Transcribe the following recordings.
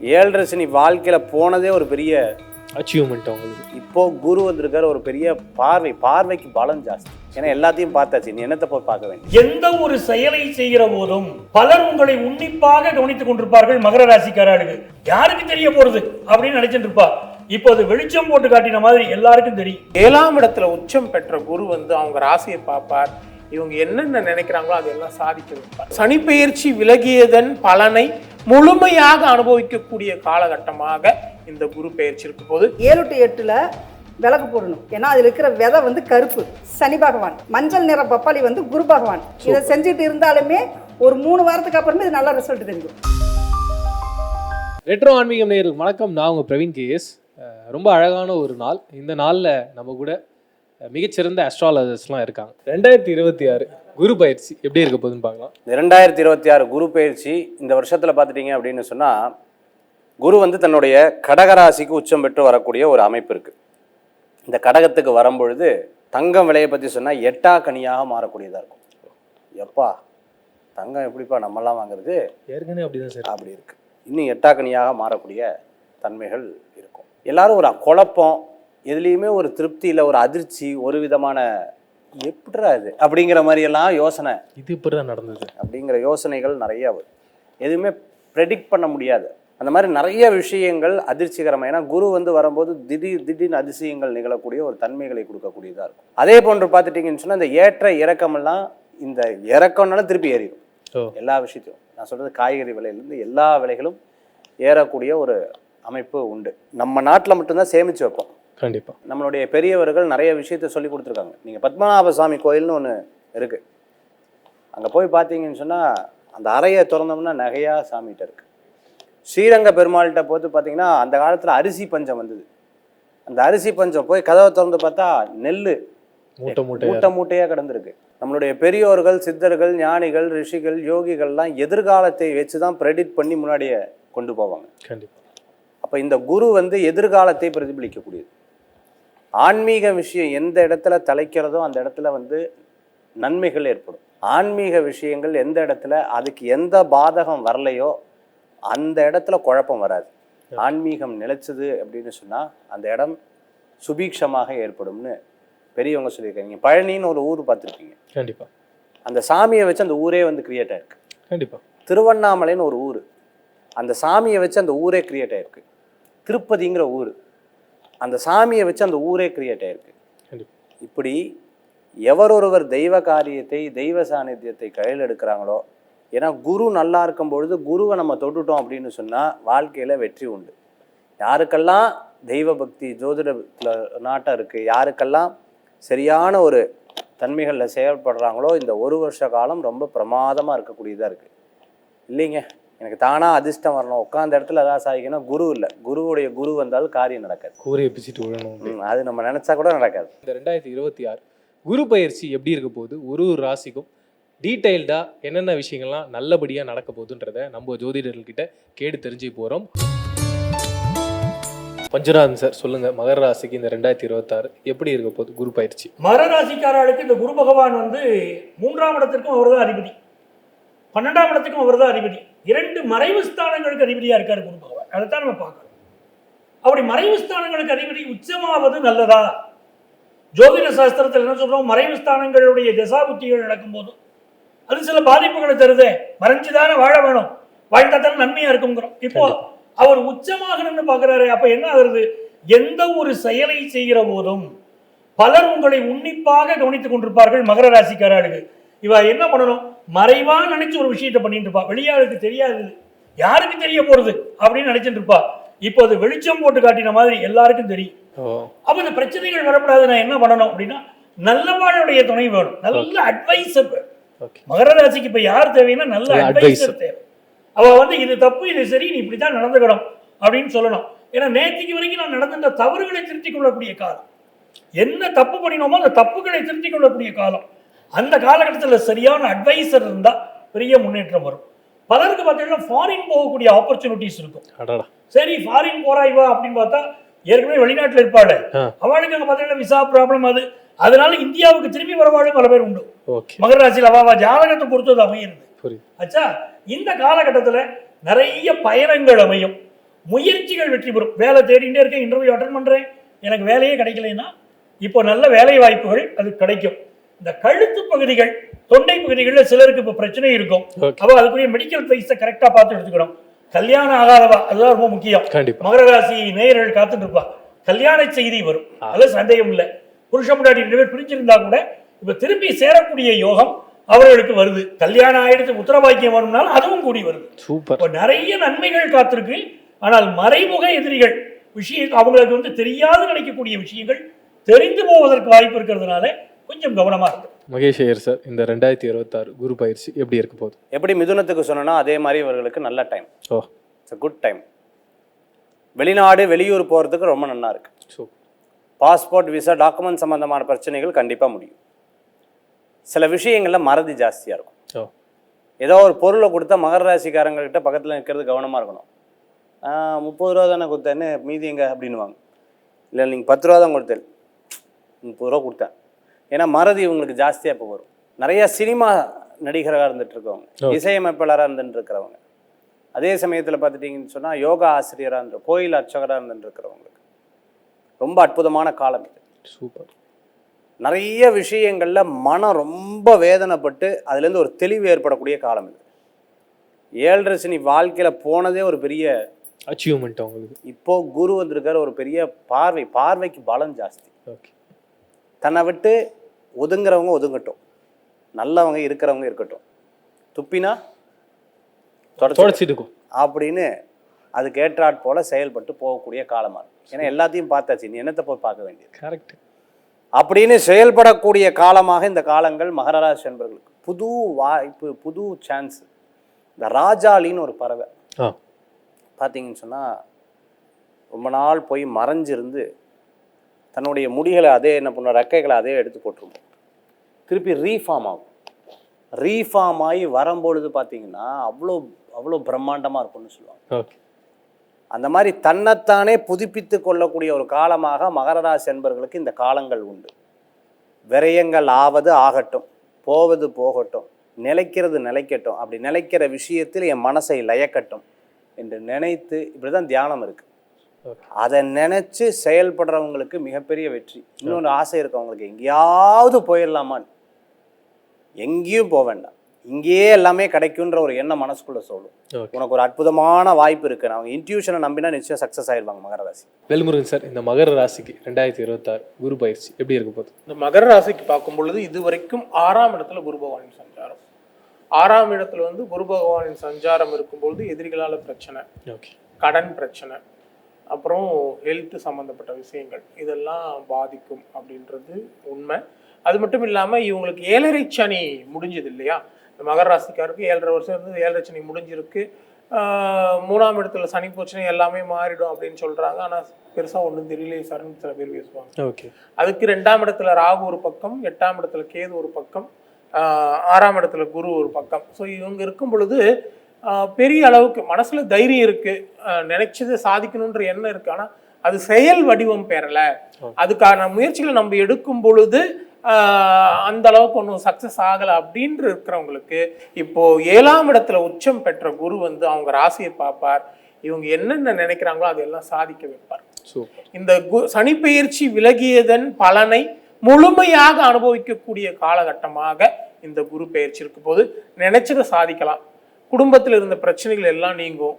ஏழரை சனி வாழ்க்கையில் போனதே ஒரு பெரிய அச்சீவ்மெண்ட் அவங்களுக்கு. இப்போ குரு வந்திருக்கிற ஒரு பெரிய பார்வைக்கு பலம் ஜாஸ்தி. ஏன்னா எல்லாத்தையும் பார்த்தாச்சு, நீ என்னத்தை போய் பார்க்க வேண்டிய. எந்த ஒரு செயலை செய்கிற போதும் பலர் உங்களை உன்னிப்பாக கவனித்துக் கொண்டிருப்பார்கள். மகர ராசிக்காரர்களுக்கு யாருக்கு தெரிய போறது அப்படின்னு நினைச்சிட்டு இருப்பா. இப்போது வெளிச்சம் போட்டு காட்டின மாதிரி எல்லாருக்கும் தெரியும். 7ஆம் இடத்துல உச்சம் பெற்ற குரு அவங்க ராசியை பார்ப்பார். இவங்க என்னென்ன நினைக்கிறாங்களோ அதெல்லாம் சாதிக்க வைப்பார். சனி பெயர்ச்சி விலகியதன் பலனை முழுமையாக அனுபவிக்கக்கூடிய காலகட்டமாக இந்த குரு பெயர்ச்சி இருக்க போது 7 to 8 விளக்கு போடணும். ஏன்னா அதில் இருக்கிற விதை கருப்பு, சனி பகவான். மஞ்சள் நிற பப்பாளி குரு பகவான். இதை செஞ்சுட்டு இருந்தாலுமே ஒரு 3 வாரத்துக்கு அப்புறமே இது நல்ல ரிசல்ட் தெரியும். ரெட்ரோ ஆன்மீகம் நேயர்களுக்கு வணக்கம். நான் உங்கள் பிரவீன் கேஎஸ். ரொம்ப அழகான ஒரு நாள். இந்த நாளில் நம்ம கூட மிகச்சிறந்த அஸ்ட்ராலஜர்ஸ்லாம் இருக்காங்க. 2026 குரு பயிற்சி எப்படி இருக்க போகுதுன்னு பார்க்கலாம். 2026 குரு பயிற்சி இந்த வருஷத்தில் பார்த்துட்டீங்க அப்படின்னு சொன்னால், குரு தன்னுடைய கடகராசிக்கு உச்சம் பெற்று வரக்கூடிய ஒரு அமைப்பு இருக்குது. இந்த கடகத்துக்கு வரும்பொழுது தங்கம் விலையை பற்றி சொன்னால் 8ஆ கனியாக மாறக்கூடியதாக இருக்கும். எப்பா தங்கம் எப்படிப்பா நம்மலாம் வாங்குறது, ஏற்கனவே அப்படிதான் சார், அப்படி இருக்குது. இன்னும் 8ஆ கனியாக மாறக்கூடிய தன்மைகள் இருக்கும். எல்லாரும் ஒரு குழப்பம், எதுலேயுமே ஒரு திருப்தி இல்லை, ஒரு அதிர்ச்சி, ஒரு விதமான எப்படிரா இது அப்படிங்கிற மாதிரியெல்லாம் யோசனை, இது இப்படி தான் நடந்தது அப்படிங்கிற யோசனைகள் நிறைய வரும். எதுவுமே ப்ரெடிக்ட் பண்ண முடியாது. அந்த மாதிரி நிறைய விஷயங்கள் அதிர்ச்சிகரமாக. ஏன்னா குரு வரும்போது திடீர்னு அதிசயங்கள் நிகழக்கூடிய ஒரு தன்மைகளை கொடுக்கக்கூடியதாக இருக்கும். அதே போன்று பார்த்துட்டிங்கன்னு சொன்னால், இந்த ஏற்ற இறக்கமெல்லாம், இந்த இறக்கம்னாலும் திருப்பி ஏறிடும் எல்லா விஷயத்தையும். நான் சொல்கிறது காய்கறி விலையிலேருந்து எல்லா விலைகளும் ஏறக்கூடிய ஒரு அமைப்பு உண்டு. நம்ம நாட்டில் மட்டும்தான் சேமித்து வைப்போம். கண்டிப்பாக நம்மளுடைய பெரியவர்கள் நிறைய விஷயத்த சொல்லி கொடுத்துருக்காங்க. நீங்கள் பத்மநாப சுவாமி கோயில்னு ஒன்று இருக்குது, அங்கே போய் பார்த்தீங்கன்னு சொன்னால் அந்த அறையை திறந்தோம்னா நகையாக சாமிகிட்ட இருக்குது. ஸ்ரீரங்க பெருமாள்கிட்ட போது பார்த்தீங்கன்னா அந்த காலத்தில் அரிசி பஞ்சம் வந்தது. அந்த அரிசி பஞ்சம் போய் கதவை திறந்து பார்த்தா நெல் மூட்டையாக கிடந்திருக்கு. நம்மளுடைய பெரியோர்கள், சித்தர்கள், ஞானிகள், ரிஷிகள், யோகிகள்லாம் எதிர்காலத்தை வச்சு தான் ப்ரெடிக்ட் பண்ணி முன்னாடியே கொண்டு போவாங்க. கண்டிப்பாக. அப்போ இந்த குரு எதிர்காலத்தை பிரதிபலிக்கக்கூடியது. ஆன்மீக விஷயம் எந்த இடத்துல தலைக்கிறதோ அந்த இடத்துல நன்மைகள் ஏற்படும். ஆன்மீக விஷயங்கள் எந்த இடத்துல அதுக்கு எந்த பாதகம் வரலையோ அந்த இடத்துல குழப்பம் வராது. ஆன்மீகம் நிலைச்சது அப்படின்னு சொன்னால் அந்த இடம் சுபீக்ஷமாக ஏற்படும்னு பெரியவங்க சொல்லியிருக்காங்க. நீங்கள் பழனின்னு ஒரு ஊர் பார்த்துருக்கீங்க. கண்டிப்பாக. அந்த சாமியை வச்சு அந்த ஊரே கிரியேட் ஆயிருக்கு. கண்டிப்பாக. திருவண்ணாமலைன்னு ஒரு ஊர், அந்த சாமியை வச்சு அந்த ஊரே கிரியேட் ஆயிருக்கு. திருப்பதிங்கிற ஊர், அந்த சாமியை வச்சு அந்த ஊரே கிரியேட் ஆயிருக்கு. இப்படி எவரொருவர் தெய்வ காரியத்தை, தெய்வ சாநித்தியத்தை கையில் எடுக்கிறாங்களோ, ஏன்னா குரு நல்லா இருக்கும் பொழுது குருவை நம்ம தொட்டுட்டோம் அப்படின்னு சொன்னால் வாழ்க்கையில் வெற்றி உண்டு. யாருக்கெல்லாம் தெய்வ பக்தி ஜோதிடத்தில் நாட்டம் இருக்குது, யாருக்கெல்லாம் சரியான ஒரு தன்மைகளில் செயல்படுறாங்களோ, இந்த 1 வருஷ காலம் ரொம்ப பிரமாதமாக இருக்கக்கூடியதாக இருக்குது. இல்லைங்க எனக்கு தானாக அதிர்ஷ்டம் வரணும், உட்காந்த இடத்துல ஏதாவது சாதிக்கணும், குரு இல்லை. குருவுடைய குரு வந்தாலும் காரியம் நடக்காது. கூரையை பிச்சுட்டு விழணும், அது நம்ம நினச்சா கூட நடக்காது. இந்த 2026 குரு பயிற்சி எப்படி இருக்க போகுது, ஒரு ராசிக்கும் டீட்டெயில்டாக என்னென்ன விஷயங்கள்லாம் நல்லபடியாக நடக்க போகுதுன்றதை நம்ம ஜோதிடர்கள்கிட்ட கேட்டு தெரிஞ்சு போகிறோம். பஞ்சநாதன் சார் சொல்லுங்கள், மகர ராசிக்கு இந்த 2026 எப்படி இருக்க போகுது குரு பயிற்சி? மகர ராசிக்காரர்களுக்கு இந்த குரு பகவான் 3ஆம் இடத்திற்கும் அவர் தான் அதிபதி, 12ஆம் இடத்துக்கும் அவர் தான் அதிபதி. 2 மறைவு ஸ்தானங்களுக்கு அதிபதியாக இருக்கார் குரு பகவான். அதைத்தான் நம்ம பார்க்கணும். அப்படி மறைவு ஸ்தானங்களுக்கு அதிபதி உச்சமாவது நல்லதா? ஜோதிட சாஸ்திரத்தில் என்ன சொல்றோம், மறைவு ஸ்தானங்களுடைய தசாபுத்திகள் நடக்கும்போது அது சில பாதிப்புகளை தருது. மறைஞ்சுதானே வாழ வேணும், வாழ்ந்தா தானே நன்மையா இருக்குங்கிறோம். இப்போ அவர் உச்சமாகணும்னு பார்க்குறாரு. அப்ப என்ன ஆகுறது, எந்த ஒரு செயலை செய்கிற போதும் பலர் உங்களை உன்னிப்பாக கவனித்துக் கொண்டிருப்பார்கள். மகர ராசிக்காரர்களுக்கு இவ என்ன பண்ணணும், மறைவா நினைச்சு ஒரு விஷயத்தை பண்ணிட்டு இருப்பா. வெளியாளுக்கு தெரியாது, யாருக்கு தெரிய போறது அப்படின்னு நினைச்சிட்டு இருப்பா. இப்போ அது வெளிச்சம் போட்டு காட்டின மாதிரி எல்லாருக்கும் தெரியும். அப்ப இந்த பிரச்சனைகள் வரக்கூடாது. நான் என்ன பண்ணணும் அப்படின்னா, நல்லவாளுடைய துணை வேணும், நல்ல அட்வைசர் வேணும். மகர ராசிக்கு இப்ப யார் தேவைன்னா நல்ல அட்வைசர் தேவை. அவ இது தப்பு, இது சரி, நீ இப்படித்தான் நடந்துக்கணும் அப்படின்னு சொல்லணும். ஏன்னா நேற்றுக்கு வரைக்கும் நான் நடந்த தவறுகளை திருத்திக் கொள்ளக்கூடிய காலம், என்ன தப்பு பண்ணினோமோ அந்த தப்புகளை திருத்திக் கொள்ளக்கூடிய காலம். அந்த காலகட்டத்தில் சரியான அட்வைசர் இருந்தா பெரிய முன்னேற்றம் வரும். பலருக்கு பார்த்தீங்கன்னா ஃபாரின் போகக்கூடிய ஆப்பர்ச்சுனிட்டிஸ் இருக்கும். சரி ஃபாரின் போறாய்வா அப்படின்னு பார்த்தா ஏற்கனவே வெளிநாட்டில் இருப்பாள், அவளுக்கு அங்கே பார்த்தீங்கன்னா விசா ப்ராப்ளம், அதனால இந்தியாவுக்கு திரும்பி வரவாளும் பல பேர் உண்டு. மகர ராசியில் அவாவா ஜாதகத்தை பொறுத்தது அமையிறது. ஆச்சா, இந்த காலகட்டத்தில் நிறைய பயணங்கள் அமையும். முயற்சிகள் வெற்றி பெறும். வேலை தேடிகிட்டே இருக்கேன், இன்டர்வியூ அட்டன் பண்ணுறேன், எனக்கு வேலையே கிடைக்கலைன்னா இப்போ நல்ல வேலை வாய்ப்புகள் அது கிடைக்கும். இந்த கழுத்து பகுதிகள், தொண்டை பகுதிகளில் சிலருக்கு இப்போ பிரச்சனை இருக்கும். அப்போ அதுக்குரிய மெடிக்கல் பிரைஸை கரெக்டாக பார்த்து எடுத்துக்கணும். கல்யாணம் ஆகாதவா, அதுதான் ரொம்ப முக்கியம். மகர ராசி நேயர்கள் காத்துட்டு இருப்பா, கல்யாண செய்தி வரும், அதில் சந்தேகம் இல்லை. புருஷ முன்னாடி 2 பேர் பிரிஞ்சிருந்தா கூட இப்போ திரும்பி சேரக்கூடிய யோகம் அவர்களுக்கு வருது. கல்யாணம் ஆயிடுத்து உத்தரவாக்கியம் வரும்னாலும் அதுவும் கூடி வருது. இப்போ நிறைய நன்மைகள் காத்திருக்கு. ஆனால் மறைமுக எதிரிகள் விஷயம் அவங்களுக்கு வந்து தெரியாது நினைக்கக்கூடிய விஷயங்கள் தெரிந்து போவதற்கு வாய்ப்பு இருக்கிறதுனால கொஞ்சம் கவனமா இருக்கு. மகேஷ் ஐயர் சார், இந்த 2026 குரு பயிற்சி எப்படி இருக்க போகுது? எப்படி மிதுனத்துக்கு சொன்னா அதே மாதிரி இவர்களுக்கு நல்ல time. It's a good time. வெளிநாடு வெளியூர் போகிறதுக்கு ரொம்ப நல்லா இருக்கு. பாஸ்போர்ட், விசா, டாக்குமெண்ட் சம்மந்தமான பிரச்சனைகள் கண்டிப்பாக முடியும். சில விஷயங்களில் மறதி ஜாஸ்தியாக இருக்கும். ஏதோ ஒரு பொருளை கொடுத்தா மகர ராசிக்காரங்கக்கிட்ட பக்கத்தில் நிற்கிறது கவனமாக இருக்கணும். 30 ரூபா தானே கொடுத்தேன்னு மீதி எங்க அப்படின்வாங்க. இல்லை நீங்கள் 10 ரூபா தான் கொடுத்தேன், 30 ரூபா கொடுத்தேன். ஏன்னா மறதி இவங்களுக்கு ஜாஸ்தியாக இப்போ வரும். நிறையா சினிமா நடிகராக இருந்துட்டு இருக்கவங்க, இசையமைப்பாளராக இருந்துட்டு இருக்கிறவங்க, அதே சமயத்தில் பார்த்துட்டிங்கன்னு சொன்னால் யோகா ஆசிரியராக இருந்த, கோயில் அர்ச்சகராக இருந்துட்டு இருக்கிறவங்களுக்கு ரொம்ப அற்புதமான காலம் இது. சூப்பர். நிறைய விஷயங்களில் மனம் ரொம்ப வேதனைப்பட்டு அதுலேருந்து ஒரு தெளிவு ஏற்படக்கூடிய காலம் இது. 7.5 சனி வாழ்க்கையில் போனதே ஒரு பெரிய அச்சீவ்மெண்ட் அவங்களுக்கு. இப்போ குரு வந்திருக்காரு, ஒரு பெரிய பார்வைக்கு பலம் ஜாஸ்தி. ஓகே. தன்னை விட்டு ஒதுங்குறவங்க ஒதுங்கட்டும், நல்லவங்க இருக்கிறவங்க இருக்கட்டும், துப்பினா தொடச்சிட்டு அப்படின்னு அதுக்கு ஏற்றாற் போல செயல்பட்டு போகக்கூடிய காலமாக இருக்கும். ஏன்னா எல்லாத்தையும் பார்த்தாச்சு, நீ என்னத்தை போய் பார்க்க வேண்டியது. கரெக்ட். அப்படின்னு செயல்படக்கூடிய காலமாக இந்த காலங்கள் மகர ராசி என்பவர்களுக்கு புது வாய்ப்பு, புது சான்ஸ். இந்த ராஜாளின்னு ஒரு பறவை பார்த்தீங்கன்னு சொன்னால் ரொம்ப நாள் போய் மறைஞ்சிருந்து தன்னுடைய முடிகளை அதே என்ன பண்ண, ரெக்கைகளை அதே எடுத்து போட்டுருவோம், திருப்பி ரீஃபார்ம் ஆகும். ரீஃபார்ம் ஆகி வரும்பொழுது பார்த்தீங்கன்னா அவ்வளோ அவ்வளோ பிரம்மாண்டமாக இருக்கும்னு சொல்லுவாங்க. அந்த மாதிரி தன்னைத்தானே புதுப்பித்து கொள்ளக்கூடிய ஒரு காலமாக மகர ராசி என்பவர்களுக்கு இந்த காலங்கள் உண்டு. விரயங்கள் ஆவது ஆகட்டும், போவது போகட்டும், நிலைக்கிறது நிலைக்கட்டும், அப்படி நிலைக்கிற விஷயத்தில் என் மனசை லயக்கட்டும் என்று நினைத்து, இப்படிதான் தியானம் இருக்கு. அதை நினைச்சு செயல்படுறவங்களுக்கு மிகப்பெரிய வெற்றி. இன்னொரு ஆசை இருக்கவங்களுக்கு எங்கேயாவது போயிடலாமான்னு, எங்கேயும் போக வேண்டாம், இங்கேயே எல்லாமே கிடைக்குன்ற ஒரு எண்ணம் மனசுக்குள்ள சொல்லும். உனக்கு ஒரு அற்புதமான வாய்ப்பு இருக்கு. அவங்க இன்ட்யூஷனை நம்பினா நிச்சயம் சக்சஸ் ஆயிடுவாங்க மகர ராசி. வேல்முருகன் சார், இந்த மகர ராசிக்கு 2026 குரு பயிற்சி எப்படி இருக்க போகுது? இந்த மகர ராசிக்கு பார்க்கும் பொழுது இதுவரைக்கும் 6ஆம் இடத்துல குரு பகவானின் சஞ்சாரம். 6ஆம் இடத்துல வந்து குரு பகவானின் சஞ்சாரம் இருக்கும்பொழுது எதிரிகளால பிரச்சனை, கடன் பிரச்சனை, அப்புறம் ஹெல்த் சம்மந்தப்பட்ட விஷயங்கள் இதெல்லாம் பாதிக்கும் அப்படின்றது உண்மை. அது மட்டும் இல்லாமல் இவங்களுக்கு 7.5 சனி முடிஞ்சது இல்லையா? இந்த மகர ராசிக்காருக்கு 7.5 வருஷம் இருந்து 7.5 சனி முடிஞ்சிருக்கு. 3ஆம் இடத்துல சனி போச்சுன்னா எல்லாமே மாறிடும் அப்படின்னு சொல்றாங்க. ஆனால் பெருசாக ஒன்றும் தெரியல சார்னு சில பேர் பேசுவாங்க. ஓகே. அதுக்கு 2ஆம் இடத்துல ராகு ஒரு பக்கம், 8ஆம் இடத்துல கேது ஒரு பக்கம், 6ஆம் இடத்துல குரு ஒரு பக்கம். ஸோ இவங்க இருக்கும் பொழுது பெரிய அளவுக்கு மனசுல தைரியம் இருக்கு, நினைச்சதை சாதிக்கணுன்ற எண்ணம் இருக்கு. ஆனால் அது செயல் வடிவம் பெறலை. அதுக்கான முயற்சிகளை நம்ம எடுக்கும் பொழுது அந்த அளவுக்கு ஒன்றும் சக்சஸ் ஆகலை அப்படின்ற இருக்கிறவங்களுக்கு இப்போ 7ஆம் இடத்துல உச்சம் பெற்ற குரு வந்து அவங்க ராசியை பார்ப்பார். இவங்க என்னென்ன நினைக்கிறாங்களோ அதெல்லாம் சாதிக்க வைப்பார். இந்த சனி பெயர்ச்சி விலகியதன் பலனை முழுமையாக அனுபவிக்கக்கூடிய காலகட்டமாக இந்த குரு பெயர்ச்சி இருக்கும் போது நினைச்சதை சாதிக்கலாம். குடும்பத்தில் இருந்த பிரச்சனைகள் எல்லாம் நீங்கும்,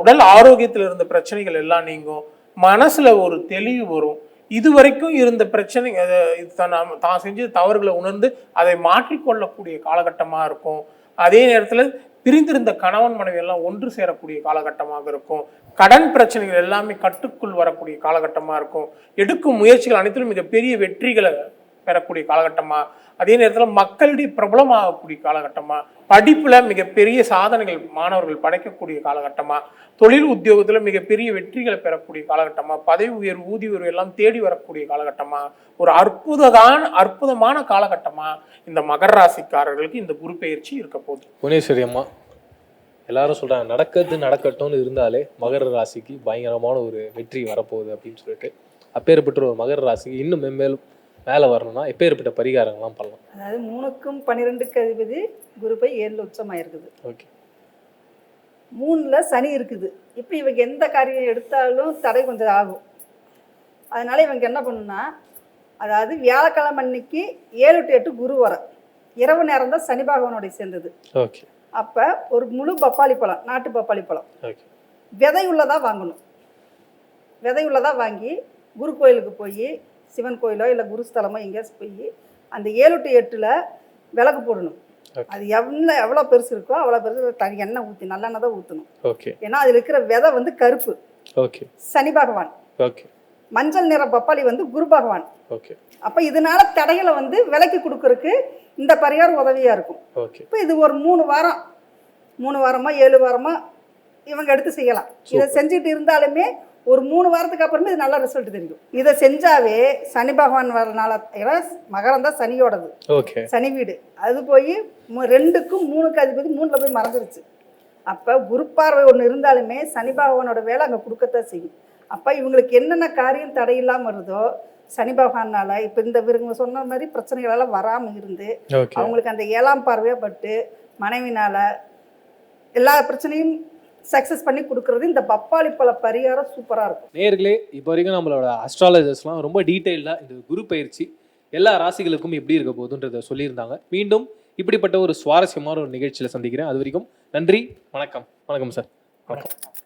உடல் ஆரோக்கியத்தில் இருந்த பிரச்சனைகள் எல்லாம் நீங்கும், மனசுல ஒரு தெளிவு வரும். இதுவரைக்கும் இருந்த பிரச்சனை தான் செஞ்ச தவறுகளை உணர்ந்து அதை மாற்றிக்கொள்ளக்கூடிய காலகட்டமாக இருக்கும். அதே நேரத்தில் பிரிந்திருந்த கணவன் மனைவி எல்லாம் ஒன்று சேரக்கூடிய காலகட்டமாக இருக்கும். கடன் பிரச்சனைகள் எல்லாமே கட்டுக்குள் வரக்கூடிய காலகட்டமாக இருக்கும். எடுக்கும் முயற்சிகள் அனைத்திலும் மிகப்பெரிய வெற்றிகளை பெறக்கூடிய காலகட்டமா, அதே நேரத்தில் மக்களுடைய பிரபலமாகக்கூடிய காலகட்டமா, படிப்புல மிகப்பெரிய சாதனைகள் மாணவர்கள் படைக்கக்கூடிய காலகட்டமா, தொழில் உத்தியோகத்துல மிகப்பெரிய வெற்றிகளை பெறக்கூடிய காலகட்டமா, பதவி உயர்வு ஊதிய உயர்வு எல்லாம் தேடி வரக்கூடிய காலகட்டமா, ஒரு அற்புதமான காலகட்டமா இந்த மகர ராசிக்காரர்களுக்கு இந்த குரு பெயர்ச்சி இருக்க போகுது. புவனேஸ்வரி அம்மா, எல்லாரும் சொல்றாங்க நடக்கட்டும்னு இருந்தாலே மகர ராசிக்கு பயங்கரமான ஒரு வெற்றி வரப்போகுது அப்படின்னு சொல்லிட்டு, அப்பேற்பட்ட ஒரு மகர ராசிக்கு இன்னும் மென்மேலும் மேலே வரணும்னா எப்பேற்பட்ட பரிகாரங்கள்லாம் பண்ணலாம்? அதாவது 3க்கும் 12க்கு அதிபதி குரு போய் 7 உச்சமாக இருக்குது. ஓகே. 3ல் சனி இருக்குது. இப்போ இவங்க எந்த காரியம் எடுத்தாலும் தடை கொஞ்சம் ஆகும். அதனால இவங்க என்ன பண்ணுன்னா, அதாவது வியாழக்கிழமை அன்னைக்கு 7 to 8 குரு வர இரவு நேரம் தான் சனி பகவானோட சேர்ந்தது. ஓகே. அப்போ ஒரு முழு பப்பாளி பழம், நாட்டு பப்பாளி பழம் ஓகே. விதையுள்ளதாக வாங்கணும். விதையுள்ளதாக வாங்கி குரு கோயிலுக்கு போய், சிவன் கோயிலோ இல்லை குருஸ்தலமோ எங்கேயாச்சும் போய் அந்த 7 to 8 விளக்கு போடணும். அது எவ்வளோ பெருசு இருக்கோ அவ்வளோ பெருசு தனி எண்ணெய் ஊற்றி நல்லெண்ணெய் தான் ஊற்றணும். ஓகே. ஏன்னா அதில் இருக்கிற விதை வந்து கருப்பு, ஓகே. சனி பகவான். ஓகே. மஞ்சள் நிற பப்பாளி வந்து குரு பகவான். ஓகே. அப்போ இதனால தடைகளை வந்து விலக்கி கொடுக்கறதுக்கு இந்த பரிகாரம் உதவியாக இருக்கும். ஓகே. இப்போ இது ஒரு 3 வாரமா 7 வாரமா இவங்க எடுத்து செய்யலாம். இதை செஞ்சுட்டு இருந்தாலுமே ஒரு 3 வாரத்துக்கு அப்புறமே இது நல்ல ரிசல்ட் தெரியும். இதை செஞ்சாவே சனி பகவான் வரனால, ஏன்னா மகரம் தான் சனியோடது, ஓகே. சனி வீடு. அது போய் 2க்கும் 3க்கு அதிபதி 3ல் போய் மறந்துருச்சு. அப்போ குரு பார்வை ஒன்று இருந்தாலுமே சனி பகவானோட வேலை அங்கே கொடுக்கத்தான் செய்யும். அப்போ இவங்களுக்கு என்னென்ன காரியம் தடையில்லாமல் வருதோ சனி பகவானால இப்போ இந்த இவங்க சொன்ன மாதிரி பிரச்சனைகளெல்லாம் வராமல் இருந்து அவங்களுக்கு அந்த 7ஆம் பார்வையாக பட்டு மனைவினால் எல்லா பிரச்சனையும் சக்ஸஸ் பண்ணி கொடுக்குறது இந்த பப்பாளி பழ பரிகாரம் சூப்பராக இருக்கும். நேர்களே, இப்போ வரைக்கும் நம்மளோட அஸ்ட்ராலஜர்ஸ்லாம் ரொம்ப டீட்டெயில்டாக இந்த குரு பயிற்சி எல்லா ராசிகளுக்கும் எப்படி இருக்க போகுதுன்றதை சொல்லியிருந்தாங்க. மீண்டும் இப்படிப்பட்ட ஒரு சுவாரஸ்யமான ஒரு நிகழ்ச்சியில் சந்திக்கிறேன். அது வரைக்கும் நன்றி, வணக்கம். வணக்கம் சார். வணக்கம்.